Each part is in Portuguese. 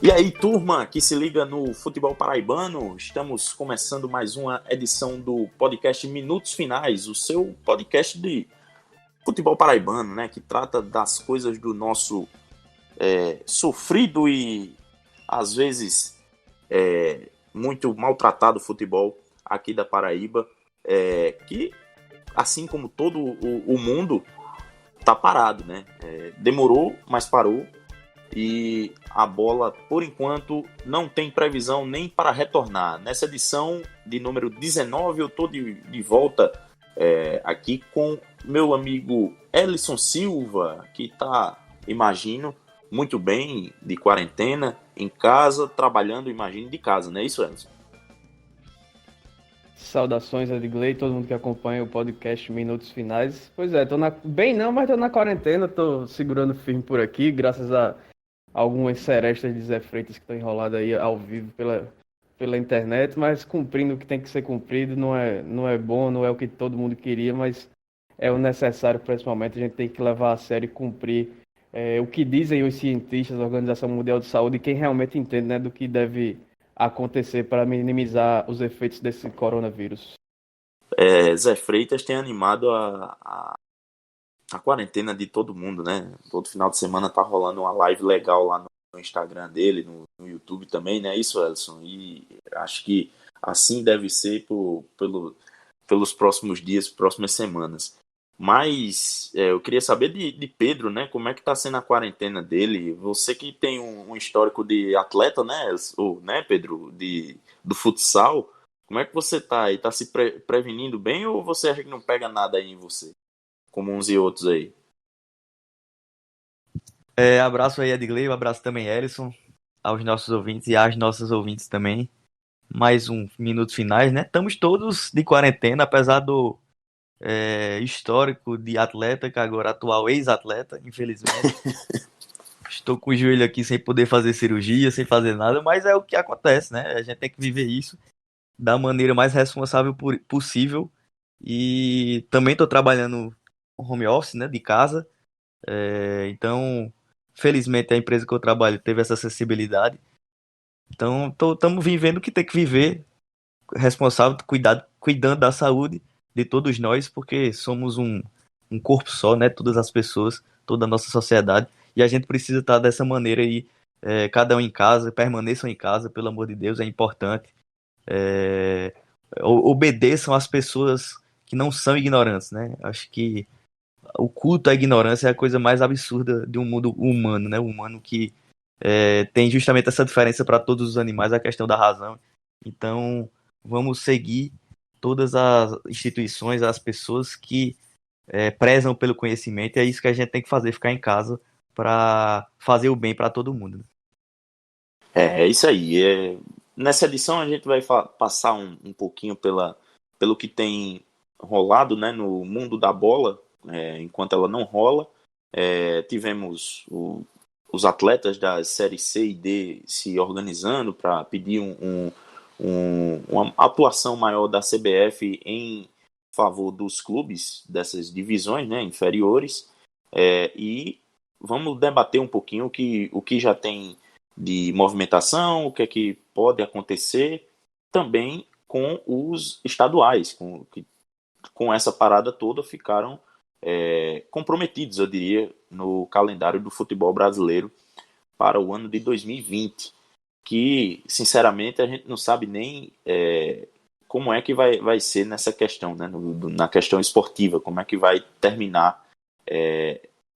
E aí, turma que se liga no futebol paraibano, estamos começando mais uma edição do podcast Minutos Finais, o seu podcast de futebol paraibano, né, que trata das coisas do nosso sofrido e às vezes muito maltratado futebol aqui da Paraíba, que assim como todo o mundo tá parado, né? Demorou, mas parou. E a bola, por enquanto, não tem previsão nem para retornar. Nessa edição de número 19, eu estou de volta aqui com meu amigo Ellison Silva, que está, imagino, muito bem de quarentena, em casa, trabalhando, imagino, de casa, não é isso, Ellison? Saudações, Edgley, todo mundo que acompanha o podcast Minutos Finais. Pois é, bem não, mas tô na quarentena, tô segurando firme por aqui, graças a algumas serestas de Zé Freitas que estão enroladas aí ao vivo pela internet, mas cumprindo o que tem que ser cumprido, não é bom, não é o que todo mundo queria, mas é o necessário para esse momento, a gente tem que levar a sério e cumprir o que dizem os cientistas, a Organização Mundial de Saúde, e quem realmente entende, né, do que deve acontecer para minimizar os efeitos desse coronavírus. Zé Freitas tem animado a quarentena de todo mundo, né? Todo final de semana tá rolando uma live legal lá no Instagram dele, no YouTube também, né? Isso, Ellison. E acho que assim deve ser pelos próximos dias, próximas semanas. Mas eu queria saber de Pedro, né? Como é que tá sendo a quarentena dele? Você que tem um histórico de atleta, né? Ou, né, Pedro? Do futsal. Como é que você tá aí? Tá se prevenindo bem ou você acha que não pega nada aí em você? Como uns e outros aí. Abraço aí, Edgley, um abraço também, Ellison, aos nossos ouvintes e às nossas ouvintes também. Mais um minutos finais, né? Estamos todos de quarentena, apesar do histórico de atleta, que agora atual ex-atleta, infelizmente. Estou com o joelho aqui sem poder fazer cirurgia, sem fazer nada, mas é o que acontece, né? A gente tem que viver isso da maneira mais responsável possível. E também estou trabalhando home office, né, de casa. Então, felizmente a empresa que eu trabalho teve essa acessibilidade. Então, estamos vivendo o que tem que viver, responsável, cuidando da saúde de todos nós, porque somos um corpo só, né? Todas as pessoas, toda a nossa sociedade. E a gente precisa estar dessa maneira aí, cada um em casa, permaneçam em casa, pelo amor de Deus, é importante. É, Obedeçam às pessoas que não são ignorantes, né? Acho que o culto à ignorância é a coisa mais absurda de um mundo humano, né? O humano que tem justamente essa diferença para todos os animais, a questão da razão. Então, vamos seguir todas as instituições, as pessoas que prezam pelo conhecimento, e é isso que a gente tem que fazer, ficar em casa para fazer o bem para todo mundo. Né? É isso aí. Nessa edição a gente vai passar um pouquinho pelo que tem rolado, né, no mundo da bola, enquanto ela não rola. Tivemos os atletas da Série C e D se organizando para pedir uma atuação maior da CBF em favor dos clubes dessas divisões, né, inferiores. E vamos debater um pouquinho o que já tem de movimentação, o que é que pode acontecer também com os estaduais, com essa parada toda ficaram comprometidos, eu diria, no calendário do futebol brasileiro para o ano de 2020, que, sinceramente, a gente não sabe nem como é que vai ser nessa questão, né, na questão esportiva, como é que vai terminar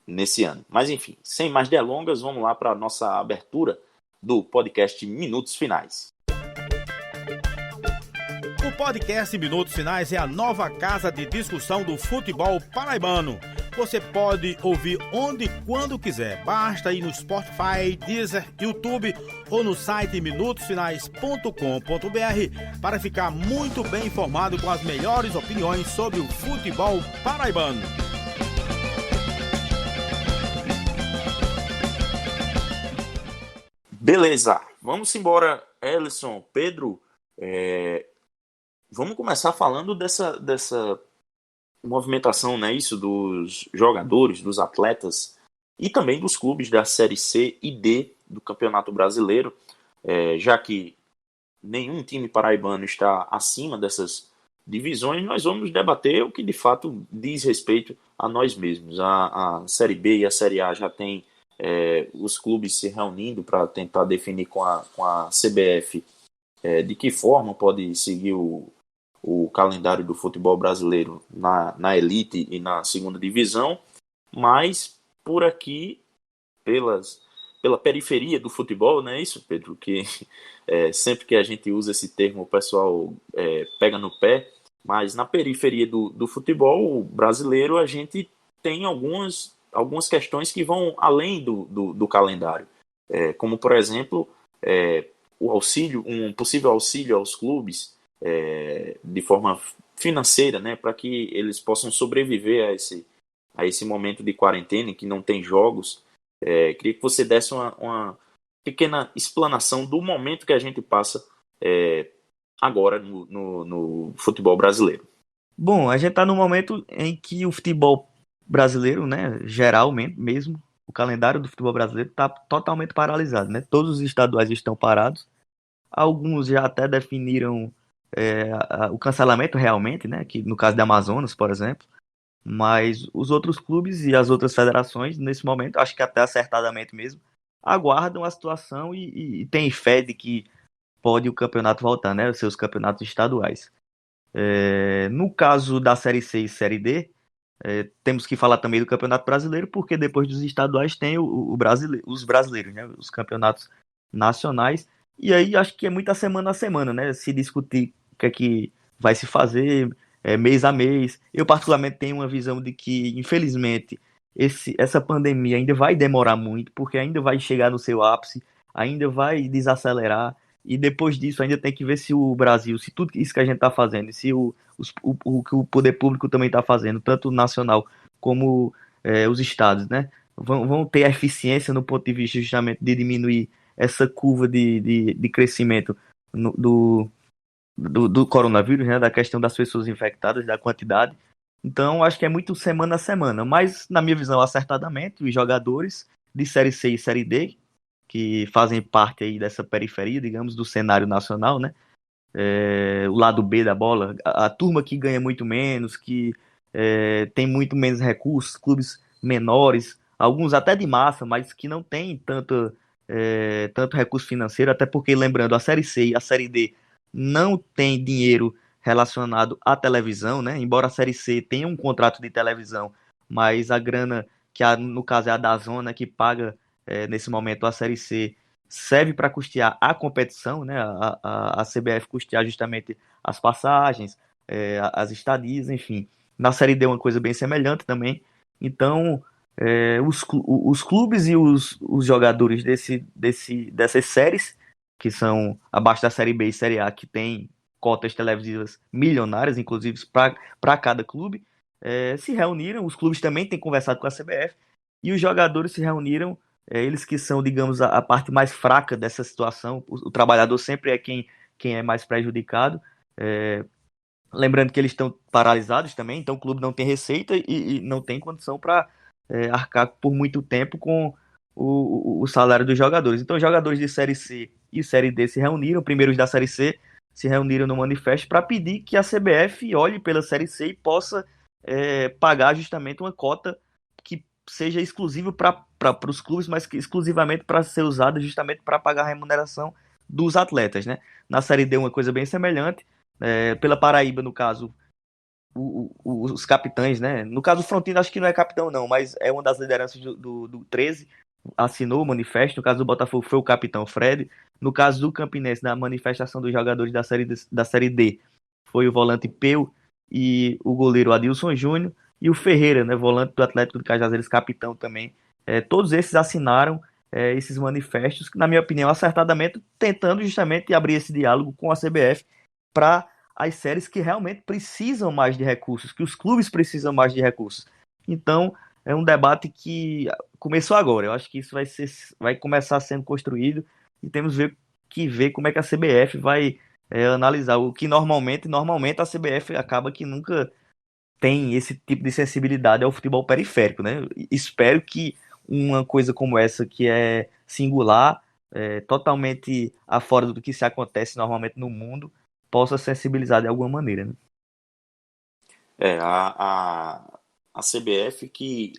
nesse ano. Mas, enfim, sem mais delongas, vamos lá para a nossa abertura do podcast Minutos Finais. O podcast Minutos Finais é a nova casa de discussão do futebol paraibano. Você pode ouvir onde e quando quiser. Basta ir no Spotify, Deezer, YouTube ou no site minutosfinais.com.br para ficar muito bem informado com as melhores opiniões sobre o futebol paraibano. Beleza, vamos embora, Ellison, Pedro. Vamos começar falando dessa movimentação, né, isso dos jogadores, dos atletas e também dos clubes da Série C e D do Campeonato Brasileiro, já que nenhum time paraibano está acima dessas divisões, nós vamos debater o que de fato diz respeito a nós mesmos. A Série B e a Série A já tem os clubes se reunindo para tentar definir com a CBF de que forma pode seguir o calendário do futebol brasileiro na elite e na segunda divisão, mas por aqui, pela periferia do futebol, não é isso, Pedro? Que sempre que a gente usa esse termo o pessoal pega no pé, mas na periferia do futebol brasileiro a gente tem algumas questões que vão além do calendário, como por exemplo um possível auxílio aos clubes de forma financeira, né, para que eles possam sobreviver a esse momento de quarentena em que não tem jogos. Queria que você desse uma pequena explanação do momento que a gente passa agora no futebol brasileiro. Bom, a gente está no momento em que o futebol brasileiro, né, geralmente mesmo, o calendário do futebol brasileiro está totalmente paralisado, né? Todos os estaduais estão parados. Alguns já até definiram o cancelamento realmente, né? Que no caso da Amazonas, por exemplo. Mas os outros clubes e as outras federações, nesse momento, acho que até acertadamente mesmo, aguardam a situação e têm fé de que pode o campeonato voltar, né? Os seus campeonatos estaduais. No caso da Série C e Série D, temos que falar também do Campeonato Brasileiro, porque depois dos estaduais tem os brasileiros, né? Os campeonatos nacionais. E aí acho que é muita semana a semana, né? Se discutir o que é que vai se fazer mês a mês. Eu particularmente tenho uma visão de que, infelizmente, essa pandemia ainda vai demorar muito, porque ainda vai chegar no seu ápice, ainda vai desacelerar. E depois disso ainda tem que ver se o Brasil, se tudo isso que a gente está fazendo, se o que o poder público também está fazendo, tanto o nacional como os estados, né, vão ter a eficiência no ponto de vista justamente de diminuir essa curva de crescimento do coronavírus, né, da questão das pessoas infectadas, da quantidade. Então, acho que é muito semana a semana. Mas, na minha visão, acertadamente, os jogadores de Série C e Série D, que fazem parte aí dessa periferia, digamos, do cenário nacional, né? O lado B da bola, a turma que ganha muito menos, que tem muito menos recursos, clubes menores, alguns até de massa, mas que não tem tanto recurso financeiro, até porque, lembrando, a Série C e a Série D não tem dinheiro relacionado à televisão, né? Embora a Série C tenha um contrato de televisão, mas a grana, no caso é a DAZN, né, que paga nesse momento a Série C, serve para custear a competição, né? A CBF custear justamente as passagens, as estadias, enfim. Na Série D é uma coisa bem semelhante também. Então, os clubes e os jogadores dessas séries, que são abaixo da Série B e Série A, que tem cotas televisivas milionárias, inclusive para cada clube, se reuniram. Os clubes também têm conversado com a CBF e os jogadores se reuniram. Eles que são, digamos, a parte mais fraca dessa situação. O trabalhador sempre é quem é mais prejudicado. Lembrando que eles estão paralisados também, então o clube não tem receita e não tem condição para arcar por muito tempo com o salário dos jogadores. Então os jogadores de Série C e Série D se reuniram, primeiro os da Série C se reuniram no manifesto para pedir que a CBF olhe pela Série C e possa pagar justamente uma cota que seja exclusiva para os clubes, mas que exclusivamente para ser usada justamente para pagar a remuneração dos atletas, né? Na Série D uma coisa bem semelhante, pela Paraíba, no caso, os capitães, né? No caso o Frontino acho que não é capitão não, mas é uma das lideranças do 13, assinou o manifesto. No caso do Botafogo foi o capitão Fred. No caso do Campinense, na manifestação dos jogadores da série D, foi o volante Peu e o goleiro Adilson Júnior, e o Ferreira, né, volante do Atlético de Cajazeiras, capitão também. Todos esses assinaram esses manifestos, que, na minha opinião, acertadamente, tentando justamente abrir esse diálogo com a CBF para as séries que realmente precisam mais de recursos, que os clubes precisam mais de recursos. Então, é um debate que começou agora. Eu acho que isso vai começar sendo construído e temos que ver como é que a CBF vai analisar. O que normalmente a CBF acaba que nunca tem esse tipo de sensibilidade ao futebol periférico, né? Espero que uma coisa como essa que é singular, totalmente afora do que se acontece normalmente no mundo, possa sensibilizar de alguma maneira, né? A CBF que,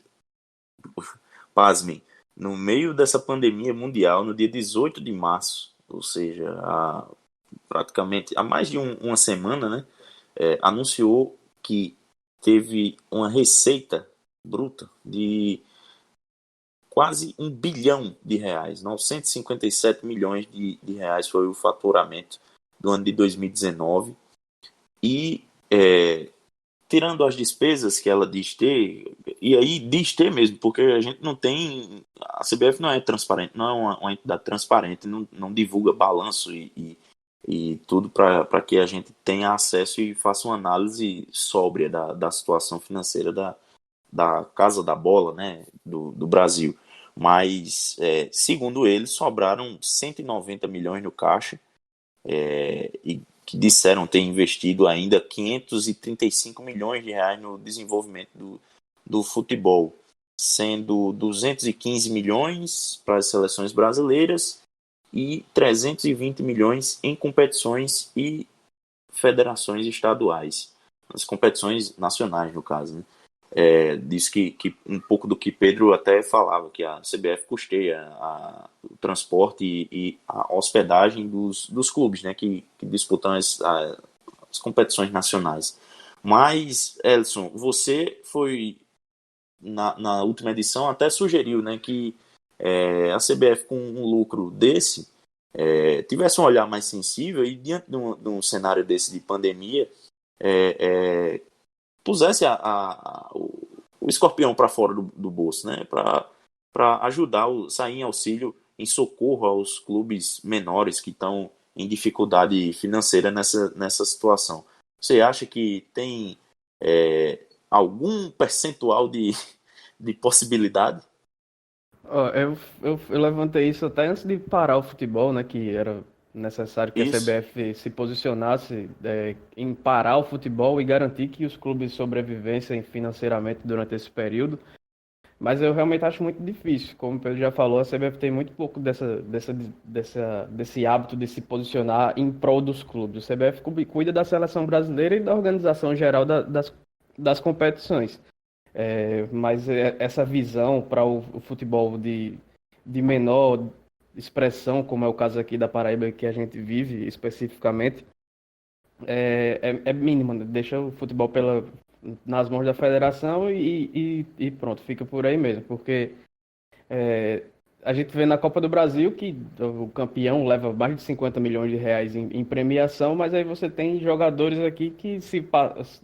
pasmem, no meio dessa pandemia mundial, no dia 18 de março, ou seja, praticamente há mais de uma semana, né, anunciou que teve uma receita bruta de quase R$ 1 bilhão, 957 milhões de reais foi o faturamento do ano de 2019. E tirando as despesas que ela diz ter, e aí diz ter mesmo, porque a gente não tem, a CBF não é transparente, não é uma entidade transparente, não divulga balanço e tudo para que a gente tenha acesso e faça uma análise sóbria da situação financeira da Casa da Bola, né, do Brasil. Mas, segundo eles, sobraram 190 milhões no caixa, e que disseram ter investido ainda 535 milhões de reais no desenvolvimento do futebol, sendo 215 milhões para as seleções brasileiras e 320 milhões em competições e federações estaduais, as competições nacionais, no caso, né? Diz que um pouco do que Pedro até falava, que a CBF custeia o transporte e a hospedagem dos clubes, né, que disputam as competições nacionais. Mas, Elson, você foi, na última edição, até sugeriu, né, que a CBF, com um lucro desse, tivesse um olhar mais sensível e, diante de um cenário desse de pandemia, pusesse o escorpião para fora do bolso, né? Para ajudar, sair em auxílio, em socorro aos clubes menores que estão em dificuldade financeira nessa situação. Você acha que tem algum percentual de possibilidade? Eu levantei isso até antes de parar o futebol, né? Que era necessário que Isso. a CBF se posicionasse em parar o futebol e garantir que os clubes sobrevivessem financeiramente durante esse período. Mas eu realmente acho muito difícil. Como o Pedro já falou, a CBF tem muito pouco desse hábito de se posicionar em prol dos clubes. A CBF cuida da seleção brasileira e da organização geral das competições. Mas essa visão para o futebol de menor expressão, como é o caso aqui da Paraíba que a gente vive especificamente, é mínima, né? Deixa o futebol nas mãos da federação e pronto, fica por aí mesmo, porque a gente vê na Copa do Brasil que o campeão leva mais de 50 milhões de reais em premiação, mas aí você tem jogadores aqui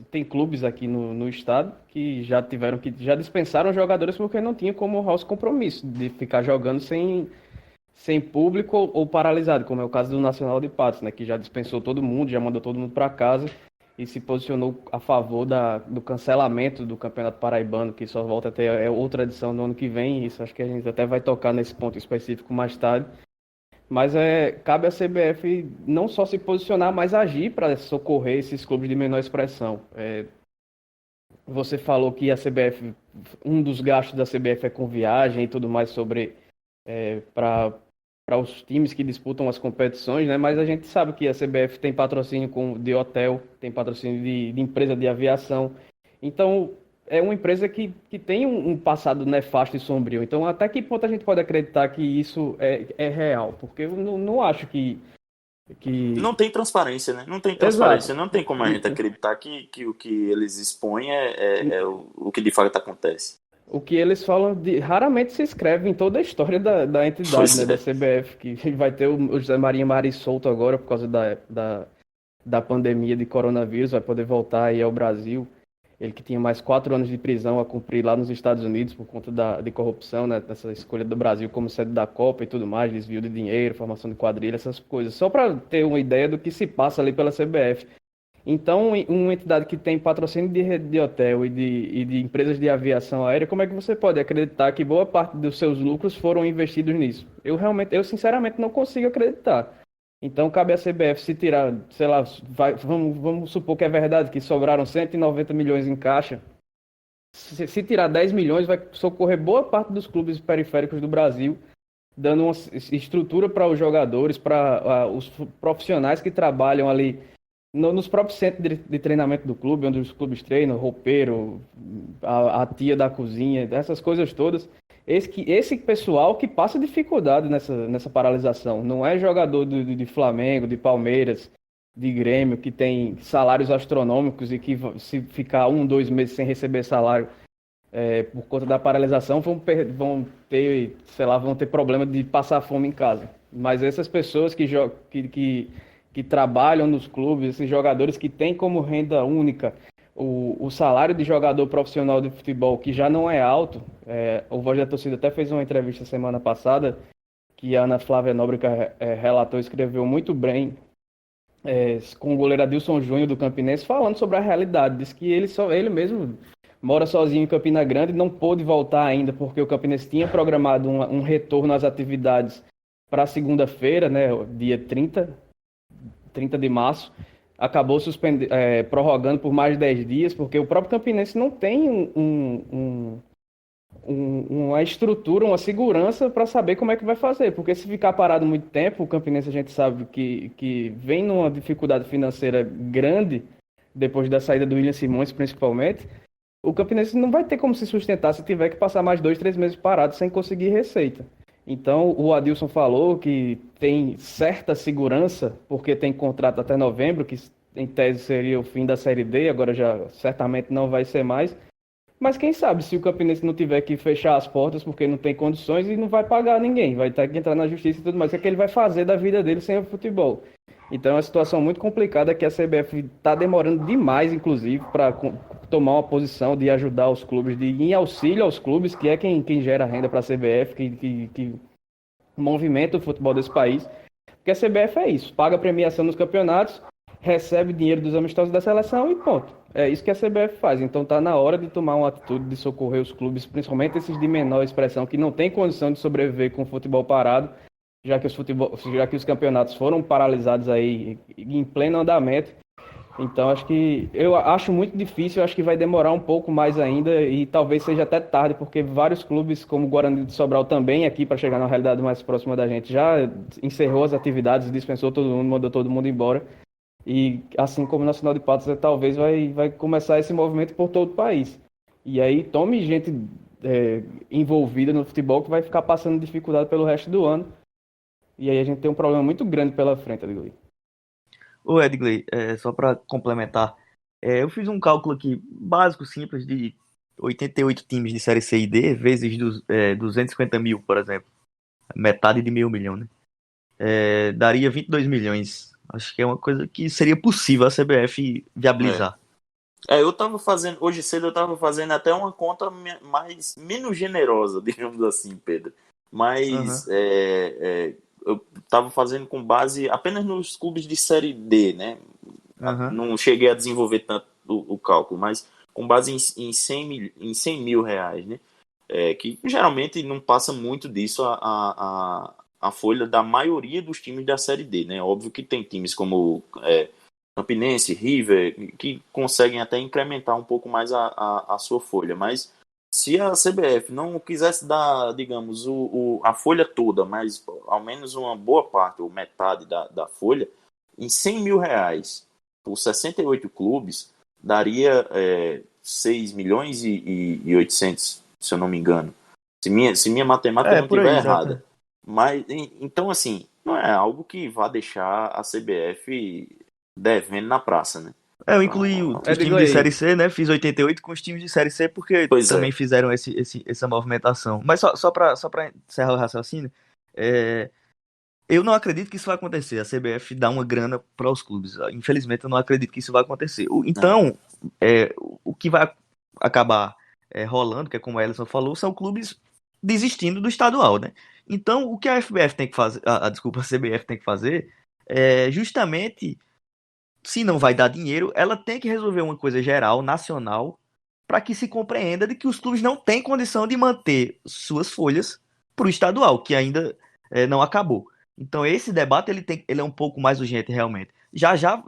tem clubes aqui no estado que já dispensaram jogadores porque não tinha como honrar os compromissos de ficar jogando sem público ou paralisado, como é o caso do Nacional de Patos, né, que já dispensou todo mundo, já mandou todo mundo para casa e se posicionou a favor do cancelamento do Campeonato Paraibano, que só volta a ter outra edição no ano que vem. Isso acho que a gente até vai tocar nesse ponto específico mais tarde. Mas cabe à CBF não só se posicionar, mas agir para socorrer esses clubes de menor expressão. Você falou que a CBF, um dos gastos da CBF é com viagem e tudo mais para os times que disputam as competições, né? Mas a gente sabe que a CBF tem patrocínio de hotel, tem patrocínio de empresa de aviação. Então, é uma empresa que tem um passado nefasto e sombrio. Então, até que ponto a gente pode acreditar que isso é real? Porque eu não acho que... Não tem transparência, né? Não tem transparência. Exato. Não tem como a gente acreditar que o que eles expõem é o que de fato acontece. O que eles falam raramente se escreve em toda a história da entidade, né, da CBF, que vai ter o José Maria Mari solto agora por causa da pandemia de coronavírus, vai poder voltar aí ao Brasil. Ele que tinha mais 4 anos de prisão a cumprir lá nos Estados Unidos por conta de corrupção, né, dessa escolha do Brasil como sede da Copa e tudo mais, desvio de dinheiro, formação de quadrilha, essas coisas. Só para ter uma ideia do que se passa ali pela CBF. Então, uma entidade que tem patrocínio de rede de hotel e de empresas de aviação aérea, como é que você pode acreditar que boa parte dos seus lucros foram investidos nisso? Eu sinceramente não consigo acreditar. Então, cabe à CBF se tirar, sei lá, vamos supor que é verdade, que sobraram 190 milhões em caixa. Se tirar 10 milhões, vai socorrer boa parte dos clubes periféricos do Brasil, dando uma estrutura para os jogadores, para os profissionais que trabalham ali nos próprios centros de treinamento do clube, onde os clubes treinam, roupeiro, a tia da cozinha, essas coisas todas. Esse pessoal que passa dificuldade nessa paralisação. Não é jogador de Flamengo, de Palmeiras, de Grêmio, que tem salários astronômicos e que se ficar 2 meses sem receber salário por conta da paralisação, vão ter problema de passar fome em casa. Mas essas pessoas que trabalham nos clubes, esses jogadores que têm como renda única o salário de jogador profissional de futebol, que já não é alto. O Voz da Torcida até fez uma entrevista semana passada, que a Ana Flávia Nóbrega relatou, escreveu muito bem, com o goleiro Adilson Júnior do Campinense, falando sobre a realidade. Diz que ele mesmo mora sozinho em Campina Grande, não pôde voltar ainda, porque o Campinense tinha programado um retorno às atividades para segunda-feira, né, dia 30 de março, acabou prorrogando por mais de 10 dias, porque o próprio Campinense não tem uma estrutura, uma segurança para saber como é que vai fazer, porque se ficar parado muito tempo, o Campinense a gente sabe que vem numa dificuldade financeira grande, depois da saída do William Simões principalmente. O Campinense não vai ter como se sustentar se tiver que passar mais 2, 3 meses parado sem conseguir receita. Então, o Adilson falou que tem certa segurança, porque tem contrato até novembro, que em tese seria o fim da Série D, agora já certamente não vai ser mais. Mas quem sabe, se o Campinense não tiver que fechar as portas porque não tem condições e não vai pagar ninguém, vai ter que entrar na justiça e tudo mais, o que é que ele vai fazer da vida dele sem o futebol? Então é uma situação muito complicada que a CBF está demorando demais, inclusive, para tomar uma posição de ajudar os clubes, de ir em auxílio aos clubes, que é quem gera renda para a CBF, que movimenta o futebol desse país. Porque a CBF é isso, paga premiação nos campeonatos, recebe dinheiro dos amistosos da seleção e ponto. É isso que a CBF faz. Então está na hora de tomar uma atitude de socorrer os clubes, principalmente esses de menor expressão, que não têm condição de sobreviver com o futebol parado, já que os campeonatos foram paralisados aí em pleno andamento. Então eu acho muito difícil, acho que vai demorar um pouco mais ainda e talvez seja até tarde, porque vários clubes, como o Guarani de Sobral também, aqui para chegar na realidade mais próxima da gente, já encerrou as atividades, dispensou todo mundo, mandou todo mundo embora. E assim como o Nacional de Patos, talvez vai começar esse movimento por todo o país. E aí tome gente envolvida no futebol que vai ficar passando dificuldade pelo resto do ano. E aí a gente tem um problema muito grande pela frente, Edgley. Ô Edgley, só para complementar, eu fiz um cálculo aqui básico, simples, de 88 times de Série C e D, vezes 250 mil, por exemplo. Metade de meio milhão, né? Daria 22 milhões. Acho que é uma coisa que seria possível a CBF viabilizar. Eu tava fazendo, hoje cedo eu tava fazendo até uma conta menos generosa, digamos assim, Pedro. Mas eu tava fazendo com base apenas nos clubes de Série D, né? Não cheguei a desenvolver tanto o cálculo, mas com base em 100 mil reais, né? Que geralmente não passa muito disso a folha da maioria dos times da Série D, né? Óbvio que tem times como Campinense, River, que conseguem até incrementar um pouco mais a sua folha, mas se a CBF não quisesse dar, digamos, a folha toda, mas ao menos uma boa parte, ou metade da folha, em 100 mil reais por 68 clubes, daria 6 milhões e 800, se eu não me engano. Se minha matemática não estiver errada. Mas, então, assim, não é algo que vá deixar a CBF devendo na praça, né? Eu incluí os times de Série C, né? Fiz 88 com os times de Série C, porque também fizeram essa movimentação. Mas só para encerrar o raciocínio, eu não acredito que isso vai acontecer. A CBF dá uma grana para os clubes. Infelizmente, eu não acredito que isso vai acontecer. Então, o que vai acabar rolando, que é como a Ellison falou, são clubes desistindo do estadual, né? Então, o que a FBF tem que fazer, a CBF tem que fazer é justamente, se não vai dar dinheiro, ela tem que resolver uma coisa geral, nacional, para que se compreenda de que os clubes não têm condição de manter suas folhas para o estadual, que ainda não acabou. Então, esse debate ele é um pouco mais urgente, realmente. Já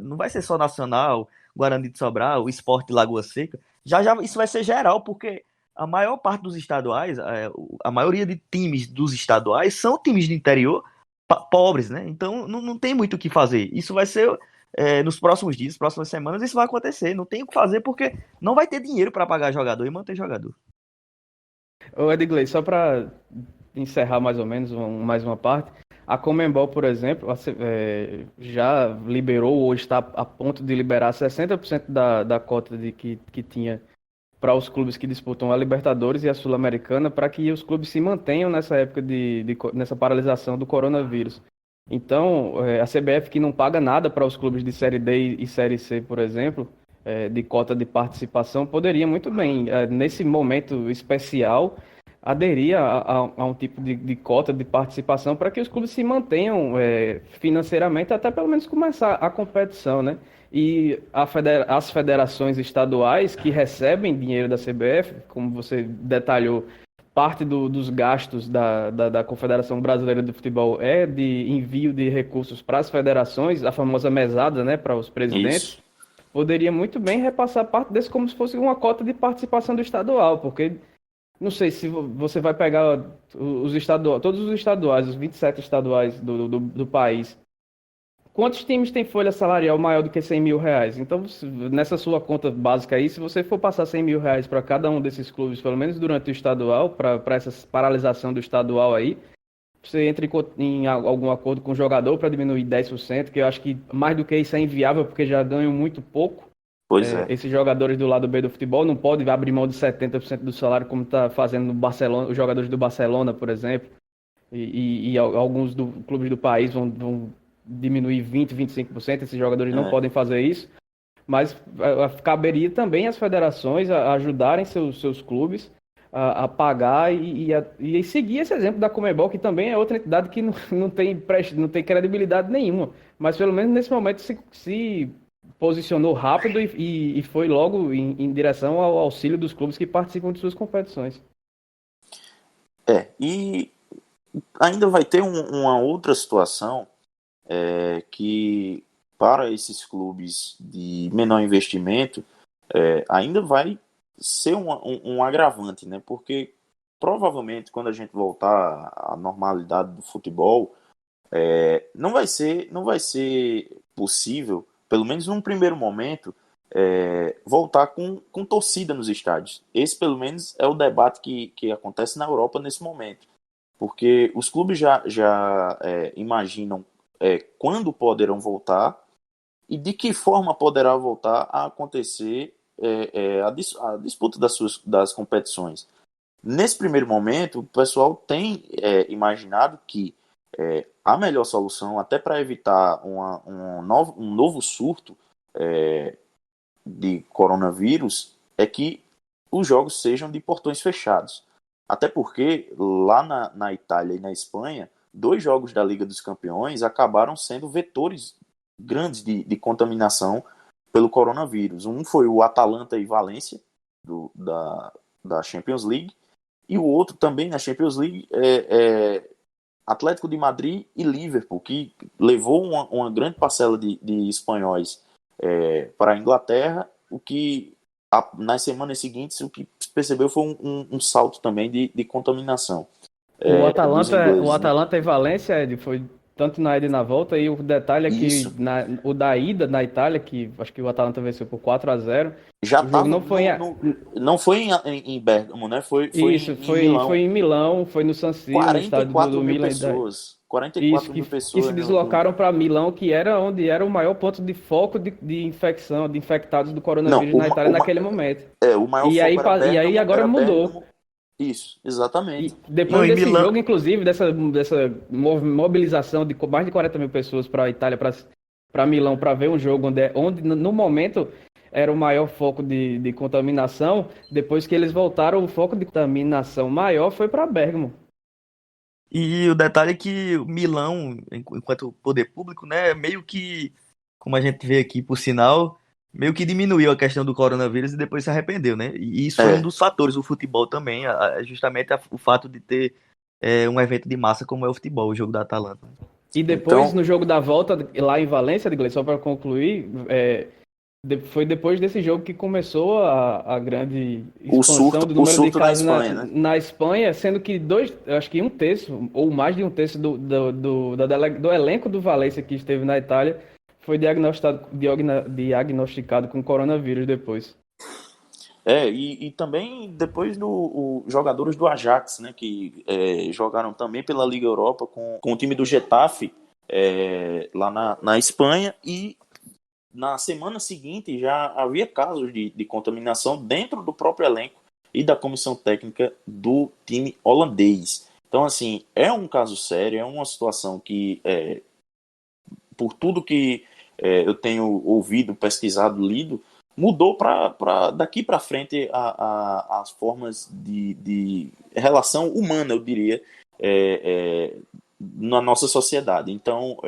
não vai ser só Nacional, Guarani de Sobral, o Sport de Lagoa Seca. Já já isso vai ser geral, porque a maior parte dos estaduais, a maioria de times dos estaduais são times de interior pobres, né? Então não tem muito o que fazer. Isso vai ser nos próximos dias, próximas semanas, isso vai acontecer. Não tem o que fazer porque não vai ter dinheiro para pagar jogador e manter jogador. Ô Edgley, só para encerrar mais ou menos mais uma parte, a Conmebol, por exemplo, já liberou ou está a ponto de liberar 60% da cota que tinha para os clubes que disputam a Libertadores e a Sul-Americana, para que os clubes se mantenham nessa época nessa paralisação do coronavírus. Então, a CBF, que não paga nada para os clubes de Série D e Série C, por exemplo, de cota de participação, poderia muito bem, nesse momento especial, aderir a um tipo de cota de participação para que os clubes se mantenham financeiramente, até pelo menos começar a competição, né? E as federações estaduais que recebem dinheiro da CBF, como você detalhou, parte dos gastos da Confederação Brasileira de Futebol é de envio de recursos para as federações, a famosa mesada, né, para os presidentes. Isso. Poderia muito bem repassar parte desse como se fosse uma cota de participação do estadual, porque não sei se você vai pegar todos os estaduais, os 27 estaduais do país. Quantos times tem folha salarial maior do que R$ 100.000? Então, nessa sua conta básica aí, se você for passar R$ 100.000 para cada um desses clubes, pelo menos durante o estadual, para essa paralisação do estadual aí, você entra em algum acordo com o jogador para diminuir 10%, que eu acho que mais do que isso é inviável, porque já ganham muito pouco. Pois é. Esses jogadores do lado B do futebol não podem abrir mão de 70% do salário, como está fazendo no Barcelona, os jogadores do Barcelona, por exemplo, e alguns clubes do país vão diminuir 20%, 25%, esses jogadores não podem fazer isso, mas caberia também às federações a ajudarem seus clubes a pagar e seguir esse exemplo da Conmebol, que também é outra entidade que não tem credibilidade nenhuma, mas pelo menos nesse momento se posicionou rápido e foi logo em direção ao auxílio dos clubes que participam de suas competições. E ainda vai ter uma outra situação que para esses clubes de menor investimento ainda vai ser um agravante, né? Porque provavelmente quando a gente voltar à normalidade do futebol, não vai ser possível, pelo menos num primeiro momento, voltar com torcida nos estádios. Esse pelo menos é o debate que acontece na Europa nesse momento, porque os clubes já imaginam quando poderão voltar e de que forma poderá voltar a acontecer a disputa das competições. Nesse primeiro momento, o pessoal tem imaginado que a melhor solução, até para evitar um novo surto de coronavírus, é que os jogos sejam de portões fechados. Até porque lá na Itália e na Espanha, 2 jogos da Liga dos Campeões acabaram sendo vetores grandes de contaminação pelo coronavírus. Um foi o Atalanta e Valência, da Champions League, e o outro também na Champions League Atlético de Madrid e Liverpool, que levou uma grande parcela de espanhóis para a Inglaterra, o que nas semanas seguintes o que se percebeu foi um salto também de contaminação. O Atalanta e Valência, Ed, foi tanto na ida e na volta, e o detalhe é que o da ida na Itália, que acho que o Atalanta venceu por 4-0, já o jogo não foi em Bergamo, né? Foi em Milão, foi no San Siro, no estádio do Milan. 44 mil pessoas. Que se deslocaram para Milão, que era onde era o maior ponto de foco de infecção, de infectados do coronavírus na Itália naquele momento. O maior e aí agora mudou. Bergamo. Isso, exatamente. E depois desse jogo, inclusive, dessa mobilização de mais de 40 mil pessoas para a Itália, para Milão, para ver um jogo onde no momento era o maior foco de contaminação, depois que eles voltaram, o foco de contaminação maior foi para Bergamo. E o detalhe é que o Milão, enquanto poder público, né, meio que, como a gente vê aqui por sinal, meio que diminuiu a questão do coronavírus e depois se arrependeu, né? E isso foi um dos fatores do futebol também, justamente o fato de ter um evento de massa como é o futebol, o jogo da Atalanta. E depois, no jogo da volta, lá em Valência, só para concluir, Foi depois desse jogo que começou a grande O expansão do o número de surto na casos Espanha, né? na Espanha, sendo que eu acho que um terço, ou mais de um terço do elenco do Valência que esteve na Itália foi diagnosticado com coronavírus depois. E também depois jogadores do Ajax, né, que jogaram também pela Liga Europa com o time do Getafe lá na Espanha, e na semana seguinte já havia casos de contaminação dentro do próprio elenco e da comissão técnica do time holandês. Então, assim, é um caso sério, é uma situação que, por tudo que eu tenho ouvido, pesquisado, lido, mudou para daqui para frente as formas de relação humana, eu diria, na nossa sociedade. Então,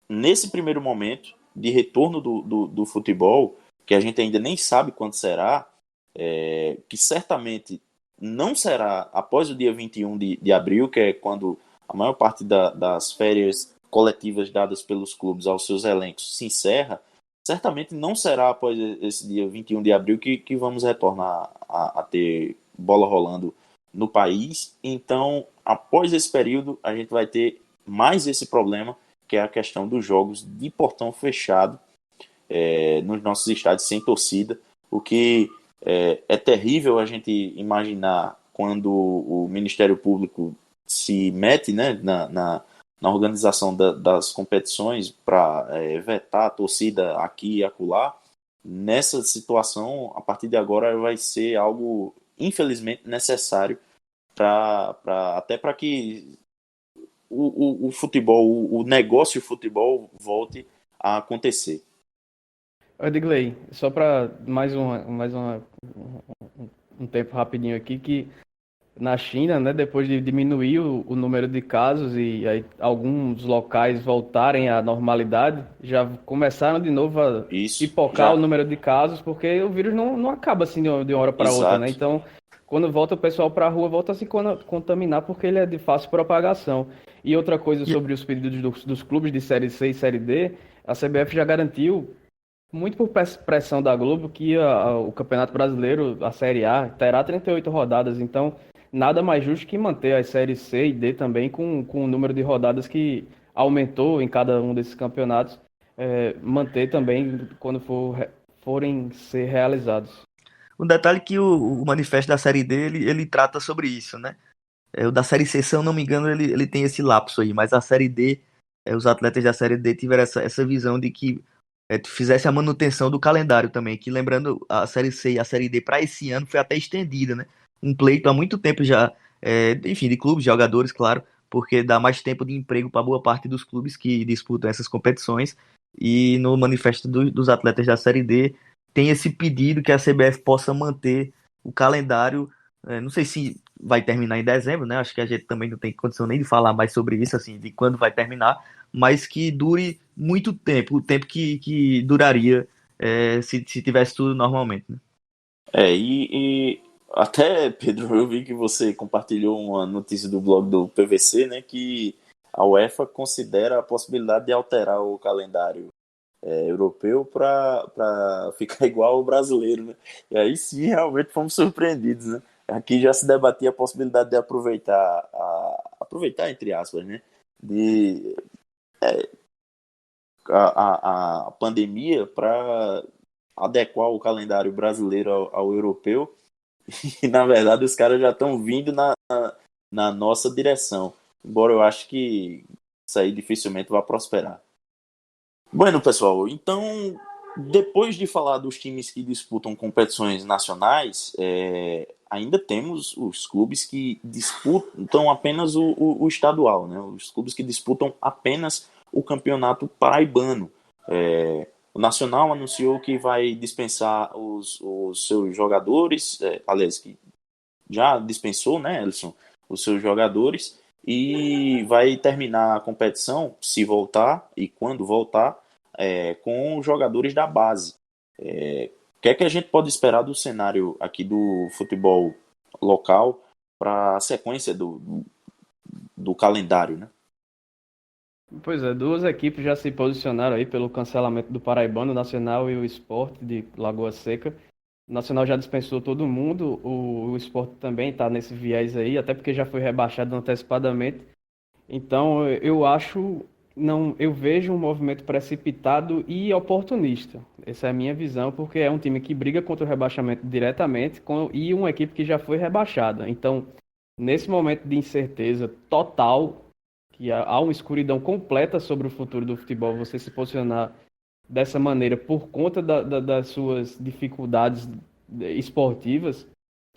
nesse primeiro momento de retorno do futebol, que a gente ainda nem sabe quando será, que certamente não será após o dia 21 de abril, que é quando a maior parte das férias coletivas dadas pelos clubes aos seus elencos se encerra, certamente não será após esse dia 21 de abril que vamos retornar a ter bola rolando no país. Então, após esse período, a gente vai ter mais esse problema, que é a questão dos jogos de portão fechado nos nossos estádios sem torcida, o que é terrível a gente imaginar quando o Ministério Público se mete, né, na organização das competições para vetar a torcida aqui e acolá. Nessa situação, a partir de agora, vai ser algo, infelizmente, necessário até para que o futebol, o negócio futebol volte a acontecer. Edgley, só para um tempo rapidinho aqui, que na China, né, depois de diminuir o número de casos e aí alguns locais voltarem à normalidade, já começaram de novo a Isso, pipocar o já, número de casos, porque o vírus não acaba assim de uma hora para outra, né? exato. Então, quando volta o pessoal para a rua, volta a se contaminar porque ele é de fácil propagação. E outra coisa E- sobre os pedidos dos clubes de Série C e Série D, a CBF já garantiu, muito por pressão da Globo, que o Campeonato Brasileiro, a Série A, terá 38 rodadas. Então, nada mais justo que manter as séries C e D também com o número de rodadas que aumentou em cada um desses campeonatos, manter também quando forem ser realizados. Um detalhe que o manifesto da série D, ele trata sobre isso, né? O da série C, se eu não me engano, ele tem esse lapso aí, mas a série D, os atletas da série D tiveram essa visão de que fizesse a manutenção do calendário também, que lembrando, a série C e a série D para esse ano foi até estendida, né? Um pleito há muito tempo já, enfim, de clubes, jogadores, claro, porque dá mais tempo de emprego para boa parte dos clubes que disputam essas competições, e no manifesto dos atletas da série D tem esse pedido que a CBF possa manter o calendário, não sei se vai terminar em dezembro, né? Acho que a gente também não tem condição nem de falar mais sobre isso, assim, de quando vai terminar, mas que dure muito tempo, o tempo que duraria se tivesse tudo normalmente, né? E até, Pedro, eu vi que você compartilhou uma notícia do blog do PVC, né, que a UEFA considera a possibilidade de alterar o calendário europeu para ficar igual ao brasileiro, né? E aí sim, realmente fomos surpreendidos, né? Aqui já se debatia a possibilidade de aproveitar entre aspas, né? De a pandemia para adequar o calendário brasileiro ao europeu, e na verdade os caras já estão vindo na nossa direção, embora eu acho que isso aí dificilmente vai prosperar. Bueno, pessoal, então, depois de falar dos times que disputam competições nacionais, ainda temos os clubes que disputam apenas o estadual, né? Os clubes que disputam apenas o campeonato paraibano. O Nacional anunciou que vai dispensar os seus jogadores, aliás, que já dispensou, né, Elson, os seus jogadores, e vai terminar a competição, se voltar e quando voltar, com os jogadores da base. O que é que a gente pode esperar do cenário aqui do futebol local para a sequência do calendário, né? Pois é, duas equipes já se posicionaram aí pelo cancelamento do Paraibano, o Nacional e o Sport de Lagoa Seca. O Nacional já dispensou todo mundo, o Sport também está nesse viés aí, até porque já foi rebaixado antecipadamente. Então, eu acho, não, eu vejo um movimento precipitado e oportunista. Essa é a minha visão, porque é um time que briga contra o rebaixamento diretamente e uma equipe que já foi rebaixada. Então, nesse momento de incerteza total, que há uma escuridão completa sobre o futuro do futebol, você se posicionar dessa maneira por conta das suas dificuldades esportivas,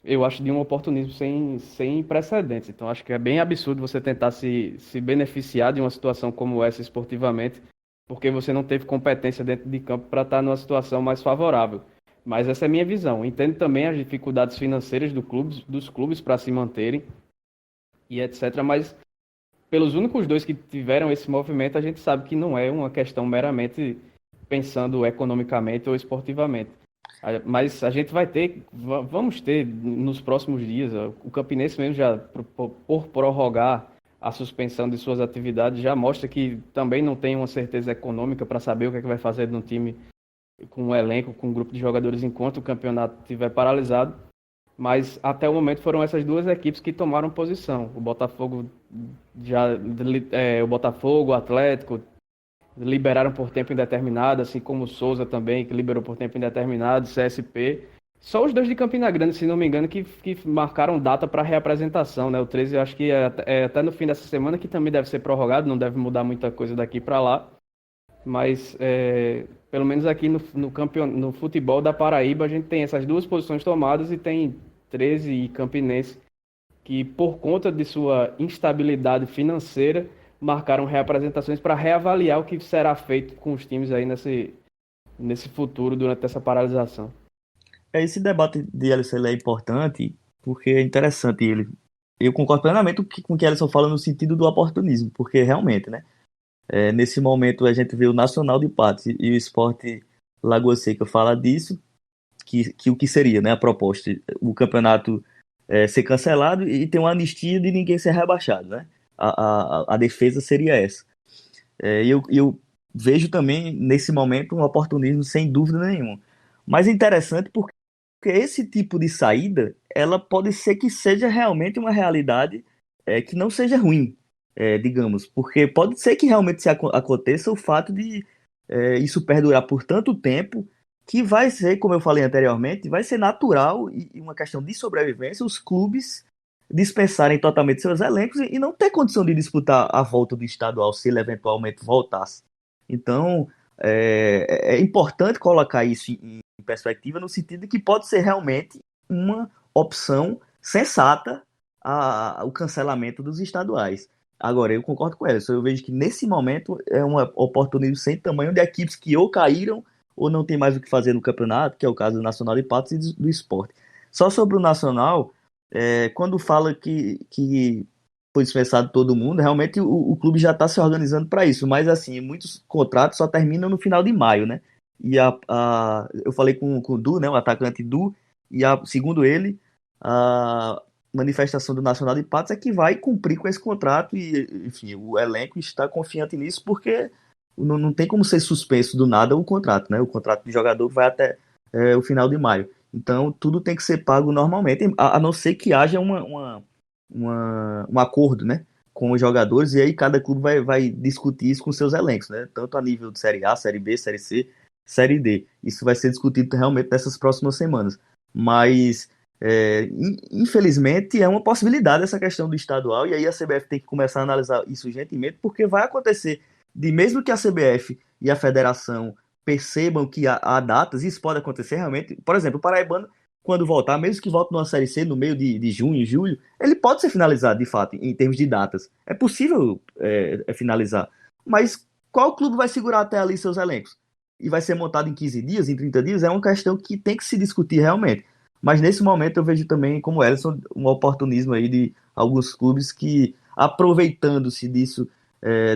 eu acho de um oportunismo sem precedentes. Então, acho que é bem absurdo você tentar se beneficiar de uma situação como essa esportivamente, porque você não teve competência dentro de campo para estar numa situação mais favorável. Mas essa é a minha visão. Entendo também as dificuldades financeiras dos clubes para se manterem e etc. Mas pelos únicos dois que tiveram esse movimento, a gente sabe que não é uma questão meramente pensando economicamente ou esportivamente. Mas a gente vai ter, vamos ter nos próximos dias, o Campinense mesmo já, por prorrogar a suspensão de suas atividades, já mostra que também não tem uma certeza econômica para saber o que é que vai fazer no time com um elenco, com um grupo de jogadores enquanto o campeonato estiver paralisado. Mas até o momento foram essas duas equipes que tomaram posição. O Botafogo o Atlético liberaram por tempo indeterminado, assim como o Souza também, que liberou por tempo indeterminado, CSP. Só os dois de Campina Grande, se não me engano, que marcaram data para reapresentação, né? O 13, eu acho que é até no fim dessa semana, que também deve ser prorrogado, não deve mudar muita coisa daqui para lá. Mas, pelo menos aqui no futebol da Paraíba, a gente tem essas duas posições tomadas e tem 13 e Campinense, que por conta de sua instabilidade financeira, marcaram reapresentações para reavaliar o que será feito com os times aí nesse futuro, durante essa paralisação. Esse debate de Alisson ele é importante porque é interessante ele. Eu concordo plenamente com o que Alisson fala no sentido do oportunismo, porque realmente, né? Nesse momento a gente vê o Nacional de Patos e o Sport Lagoa Seca fala disso, que o que seria, né, a proposta, o campeonato ser cancelado e ter uma anistia de ninguém ser rebaixado, né? A defesa seria essa. Eu vejo também nesse momento um oportunismo sem dúvida nenhuma. Mas é interessante porque esse tipo de saída ela pode ser que seja realmente uma realidade que não seja ruim, digamos, porque pode ser que realmente aconteça o fato de isso perdurar por tanto tempo que vai ser, como eu falei anteriormente, vai ser natural e uma questão de sobrevivência os clubes dispensarem totalmente seus elencos e não ter condição de disputar a volta do estadual se ele eventualmente voltasse. Então, é importante colocar isso em perspectiva no sentido de que pode ser realmente uma opção sensata o cancelamento dos estaduais. Agora, eu concordo com ela. Eu vejo que nesse momento é uma oportunidade sem tamanho de equipes que ou caíram ou não tem mais o que fazer no campeonato, que é o caso do Nacional de Patos e do Sport. Só sobre o Nacional, quando fala que foi dispensado todo mundo, realmente o clube já está se organizando para isso, mas assim, muitos contratos só terminam no final de maio, né? E eu falei com o Du, né, o atacante Du, e segundo ele, a manifestação do Nacional de Patos é que vai cumprir com esse contrato e, enfim, o elenco está confiante nisso porque não tem como ser suspenso do nada o contrato, né? O contrato de jogador vai até o final de maio. Então, tudo tem que ser pago normalmente, a não ser que haja um acordo, né, com os jogadores, e aí cada clube vai discutir isso com seus elencos, né? Tanto a nível de Série A, Série B, Série C, Série D. Isso vai ser discutido realmente nessas próximas semanas. Mas, infelizmente, é uma possibilidade essa questão do estadual, e aí a CBF tem que começar a analisar isso urgentemente, porque vai acontecer, mesmo que a CBF e a federação percebam que há datas, isso pode acontecer realmente. Por exemplo, o Paraibano, quando voltar, mesmo que volte numa Série C no meio de junho, julho, ele pode ser finalizado, de fato, em termos de datas. É possível finalizar. Mas qual clube vai segurar até ali seus elencos? E vai ser montado em 15 dias, em 30 dias? É uma questão que tem que se discutir realmente. Mas nesse momento eu vejo também, como Ellison, um oportunismo aí de alguns clubes que, aproveitando-se disso,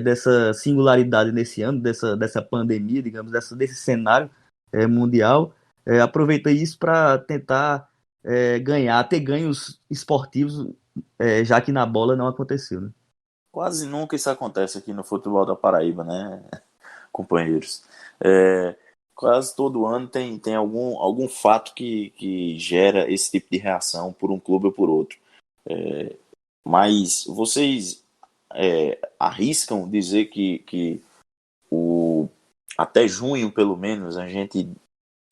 dessa singularidade nesse ano, dessa pandemia, digamos, desse cenário mundial, aproveita isso para tentar ter ganhos esportivos, já que na bola não aconteceu, né? Quase nunca isso acontece aqui no futebol da Paraíba, né, companheiros? É, quase todo ano tem algum fato que gera esse tipo de reação por um clube ou por outro. Mas vocês arriscam dizer que até junho, pelo menos, a gente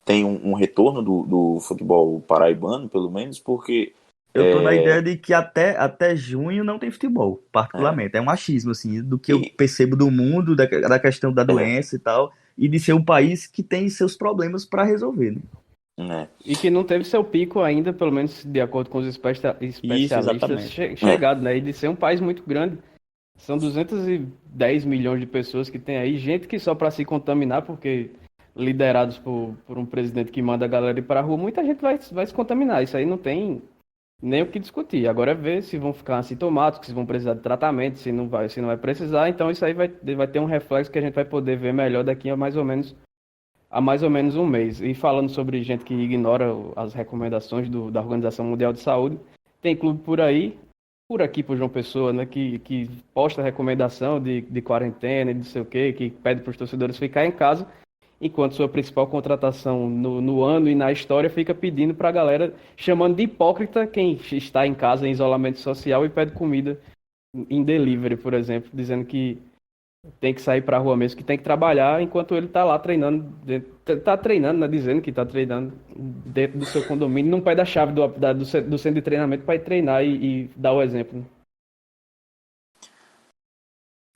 tem um retorno do futebol paraibano, pelo menos, porque Eu tô na ideia de que até junho não tem futebol, particularmente. É um achismo, assim, do que eu e, percebo do mundo, da questão da é, doença e tal, e de ser um país que tem seus problemas para resolver, né? né, E que não teve seu pico ainda, pelo menos de acordo com os Isso, especialistas, exatamente. chegado, né? E de ser um país muito grande. São 210 milhões de pessoas que tem aí, gente que só para se contaminar, porque liderados por um presidente que manda a galera ir para a rua, muita gente vai se contaminar. Isso aí não tem nem o que discutir. Agora é ver se vão ficar assintomáticos, se vão precisar de tratamento, se não vai precisar. Então isso aí vai ter um reflexo que a gente vai poder ver melhor daqui a mais ou menos um mês. E falando sobre gente que ignora as recomendações da Organização Mundial de Saúde, tem clube por aí, por aqui por João Pessoa, né, que posta recomendação de quarentena, de não sei o quê, que pede para os torcedores ficar em casa, enquanto sua principal contratação no ano e na história fica pedindo para a galera, chamando de hipócrita quem está em casa em isolamento social e pede comida em delivery, por exemplo, dizendo que tem que sair pra rua mesmo, que tem que trabalhar enquanto ele tá lá treinando, tá treinando, né, dizendo que tá treinando dentro do seu condomínio, não pede a chave do centro de treinamento para ir treinar e dar o exemplo, né?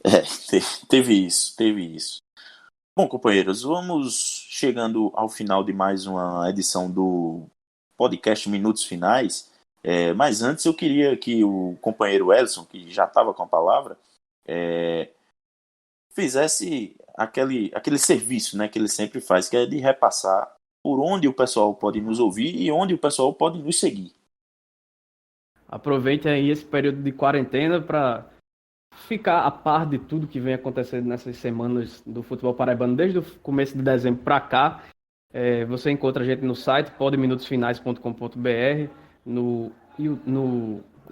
é, teve isso. Bom, companheiros, vamos chegando ao final de mais uma edição do podcast Minutos Finais. Mas antes eu queria que o companheiro Elson, que já estava com a palavra, fizesse aquele serviço, né, que ele sempre faz, que é de repassar por onde o pessoal pode nos ouvir e onde o pessoal pode nos seguir. Aproveite aí esse período de quarentena para ficar a par de tudo que vem acontecendo nessas semanas do futebol paraibano, desde o começo de dezembro para cá. Você encontra a gente no site podeminutosfinais.com.br, no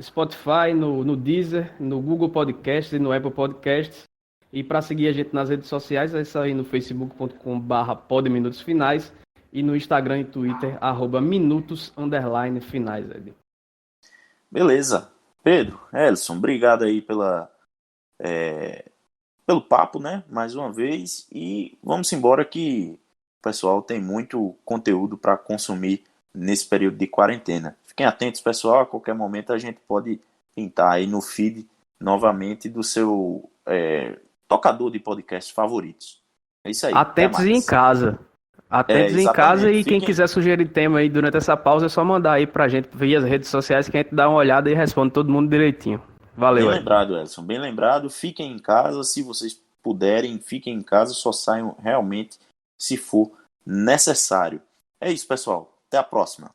Spotify, no Deezer, no Google Podcasts e no Apple Podcasts. E para seguir a gente nas redes sociais, é isso aí no facebook.com/podeminutosfinais e no Instagram e Twitter, @minutos_finais. Beleza. Pedro, Elson, obrigado aí pelo papo, né? Mais uma vez. E vamos embora que o pessoal tem muito conteúdo para consumir nesse período de quarentena. Fiquem atentos, pessoal. A qualquer momento a gente pode pintar aí no feed novamente do seu tocador de podcast favoritos. É isso aí. Atentos e em casa. Atentos em casa e quem quiser sugerir tema aí durante essa pausa é só mandar aí pra gente via as redes sociais que a gente dá uma olhada e responde todo mundo direitinho. Valeu. Bem lembrado, Edson. Bem lembrado. Fiquem em casa. Se vocês puderem, fiquem em casa. Só saiam realmente se for necessário. É isso, pessoal. Até a próxima.